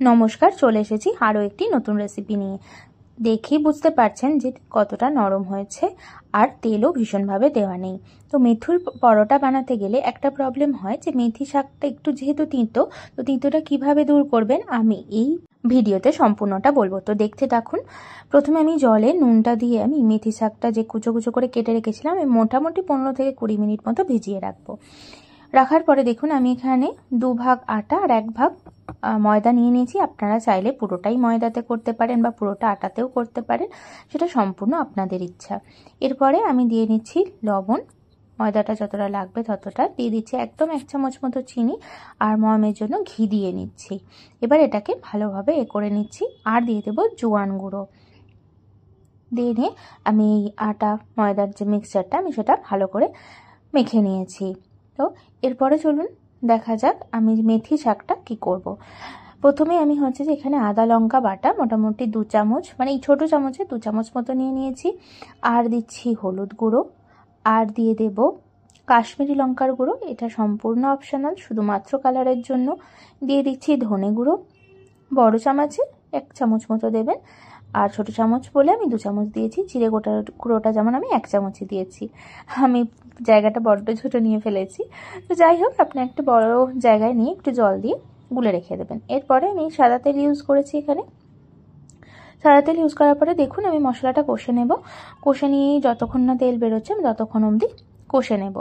নমস্কার, চলে এসেছি আরও একটি নতুন রেসিপি নিয়ে। দেখেই বুঝতে পারছেন যে কতটা নরম হয়েছে, আর তেলও ভীষণভাবে দেওয়া নেই। তো মেথির পরোটা বানাতে গেলে একটা প্রবলেম হয় যে মেথি শাকটা একটু যেহেতু তিঁতো, তো তিঁতোটা কিভাবে দূর করবেন আমি এই ভিডিওতে সম্পূর্ণটা বলবো। তো দেখতে থাকুন। প্রথমে আমি জলে নুনটা দিয়ে আমি মেথি শাকটা যে কুচো কুচো করে কেটে রেখেছিলাম আমি মোটামুটি 15 থেকে 20 মিনিট মতো ভিজিয়ে রাখবো। রাখার পরে দেখুন আমি এখানে 2 ভাগ আটা আর 1 ভাগ ময়দা নিয়ে নিয়েছি। আপনারা চাইলে পুরোটাই ময়দাতে করতে পারেন বা পুরোটা আটাতেও করতে পারেন, সেটা সম্পূর্ণ আপনাদের ইচ্ছা। এরপরে আমি দিয়ে নিচ্ছি লবণ, ময়দাটা যতটা লাগবে ততটা দিয়ে দিচ্ছি, একদম 1 চামচ মতো চিনি, আর ময়ামের জন্য ঘি দিয়ে নিচ্ছি। এবার এটাকে ভালোভাবে করে নিচ্ছি, আর দিয়ে দেবো জোয়ান গুঁড়ো। দিয়ে নিয়ে আমি এই আটা ময়দার যে মিক্সচারটা আমি সেটা ভালো করে মেখে নিয়েছি। তো এরপরে চলুন দেখা যাক আমি মেথি শাকটা কি করব। প্রথমে আমি যে এখানে আদা লঙ্কা বাটা মোটামুটি 2 চামচ, মানে এই ছোটো চামচে 2 চামচ মতো নিয়ে নিয়েছি। আর দিচ্ছি হলুদ গুঁড়ো, আর দিয়ে দেব কাশ্মীরি লঙ্কার গুঁড়ো, এটা সম্পূর্ণ অপশনাল, শুধুমাত্র কালারের জন্য। দিয়ে দিচ্ছি ধনে গুঁড়ো, বড় চামচে 1 চামচ মতো দেবেন, আর ছোটো চামচ বলে আমি 2 চামচ দিয়েছি। জিরে গুঁড়োটা যেমন আমি 1 চামচই দিয়েছি, আমি জায়গাটা বড্ড ছোটো নিয়ে ফেলেছি। তো যাই হোক, আপনি একটা বড় জায়গায় নিয়ে একটু জল দিয়ে গুলে রেখে দেবেন। এরপরে আমি সাদা তেল ইউজ করেছি এখানে। সাদা তেল ইউজ করার পরে দেখুন আমি মশলাটা কষে নেব। কষে নিয়ে যতক্ষণ না তেল বেরোচ্ছে আমি ততক্ষণ অবধি কষে নেব।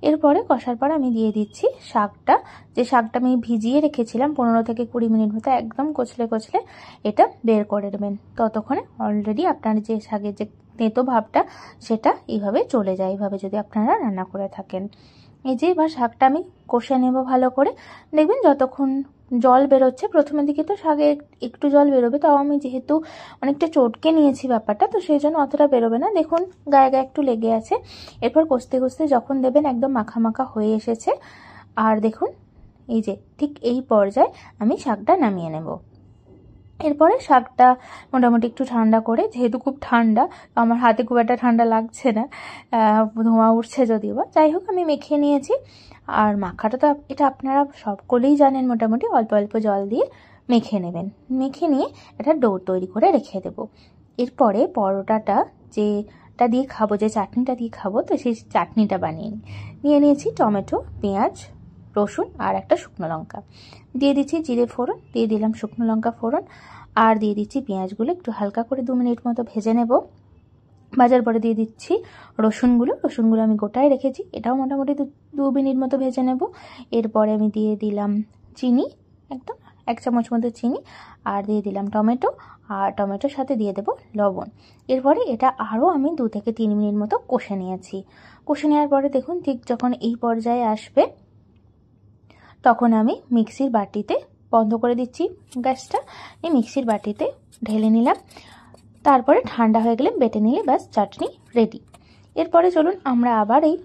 এরপরে কষার পর আমি দিয়ে দিচ্ছি শাকটা, যে শাকটা আমি ভিজিয়ে রেখেছিলাম 15 থেকে 20 মিনিট মতো, একদম কচলে কচলে এটা বের করে দেবেন। ততক্ষণে অলরেডি আপনার যে শাকের যে তেঁতো ভাবটা সেটা এইভাবে চলে যায়, এইভাবে যদি আপনারা রান্না করে থাকেন। এই যে এবার শাকটা আমি কষে নেব ভালো করে। দেখবেন যতক্ষণ জল বেরোচ্ছে, প্রথমের দিকে তো শাকে একটু জল বেরোবে, তাও আমি যেহেতু অনেকটা চটকে নিয়েছি ব্যাপারটা, তো সেই জন্য অতটা বেরোবে না। দেখুন গায়ে গায়ে একটু লেগে আছে। এরপর কষতে কষতে যখন দেবেন একদম মাখা মাখা হয়ে এসেছে, আর দেখুন এই যে ঠিক এই পর্যায়ে আমি শাকটা নামিয়ে নেব। এরপরে শাকটা মোটামুটি একটু ঠান্ডা করে, যেহেতু খুব ঠান্ডা আমার হাতে খুব একটা ঠান্ডা লাগছে না, ধোঁয়া উঠছে যদিও বা, যাই হোক আমি মেখে নিয়েছি। আর মাখাটা তো এটা আপনারা সকলেই জানেন, মোটামুটি অল্প অল্প জল দিয়ে মেখে নেবেন। মেখে নিয়ে একটা ডো তৈরি করে রেখে দেব। এরপরে পরোটাটা যেটা দিয়ে খাবো, যে চাটনিটা দিয়ে খাবো, তো সেই চাটনিটা বানিয়ে নিয়ে নিয়েছি। টমেটো, পেঁয়াজ, রসুন আর একটা শুকনো লঙ্কা দিয়ে দিচ্ছি, জিরে ফোড়ন দিয়ে দিলাম, শুকনো লঙ্কা ফোড়ন, আর দিয়ে দিচ্ছি পেঁয়াজগুলো একটু হালকা করে 2 মিনিট মতো ভেজে নেব। ভাজার পরে দিয়ে দিচ্ছি রসুনগুলো আমি গোটায় রেখেছি, এটাও মোটামুটি 2 মিনিট মতো ভেজে নেব। এরপরে আমি দিয়ে দিলাম চিনি, একদম 1 চামচ মতো চিনি, আর দিয়ে দিলাম টমেটো, আর টমেটোর সাথে দিয়ে দেব লবণ। এরপরে এটা আরও আমি 2 থেকে 3 মিনিট মতো কষে নিয়েছি। কষে নেওয়ার পরে দেখুন ঠিক যখন এই পর্যায়ে আসবে, তখন আমি মিক্সির বাটিতে বন্ধ করে দিচ্ছি গ্যাসটা, এই মিক্সির বাটিতে ঢেলে নিলাম। তারপরে ঠান্ডা হয়ে গেলে বেটে নিলে ব্যাস চাটনি রেডি। এরপরে চলুন আমরা আবার এই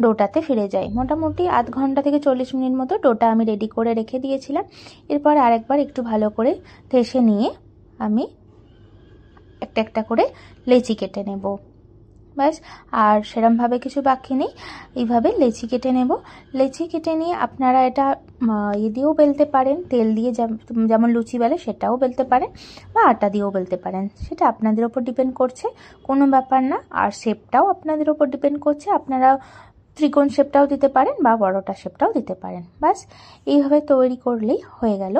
ডোটাতে ফিরে যাই। মোটামুটি আধ ঘন্টা থেকে 40 মিনিট মতো ডোটা আমি রেডি করে রেখে দিয়েছিলাম। এরপর আরেকবার একটু ভালো করে ঠেসে নিয়ে আমি একটা একটা করে লেচি কেটে নেব, ব্যাস। আর সেরমভাবে কিছু বাকি নেই, এইভাবে লেচি কেটে নেব। লেচি কেটে নিয়ে আপনারা এটা দিয়েও বেলতে পারেন, তেল দিয়ে যেমন লুচি বেলে সেটাও বেলতে পারেন, বা আটা দিয়েও বেলতে পারেন, সেটা আপনাদের ওপর ডিপেন্ড করছে, কোনো ব্যাপার না। আর শেপটাও আপনাদের ওপর ডিপেন্ড করছে, আপনারা ত্রিকোণ শেপটাও দিতে পারেন বা বড়টা শেপটাও দিতে পারেন। ব্যাস এইভাবে তৈরি করলেই হয়ে গেল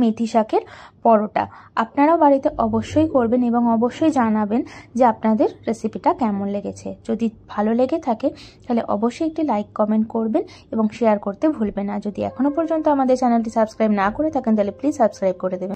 মেথি শাকের পরোটা। আপনারাও বাড়িতে অবশ্যই করবেন এবং অবশ্যই জানাবেন যে আপনাদের রেসিপিটা কেমন লেগেছে। যদি ভালো লেগে থাকে তাহলে অবশ্যই একটি লাইক কমেন্ট করবেন এবং শেয়ার করতে ভুলবেন না। যদি এখনও পর্যন্ত আমাদের চ্যানেলটি সাবস্ক্রাইব না করে থাকেন তাহলে প্লিজ সাবস্ক্রাইব করে দেবেন।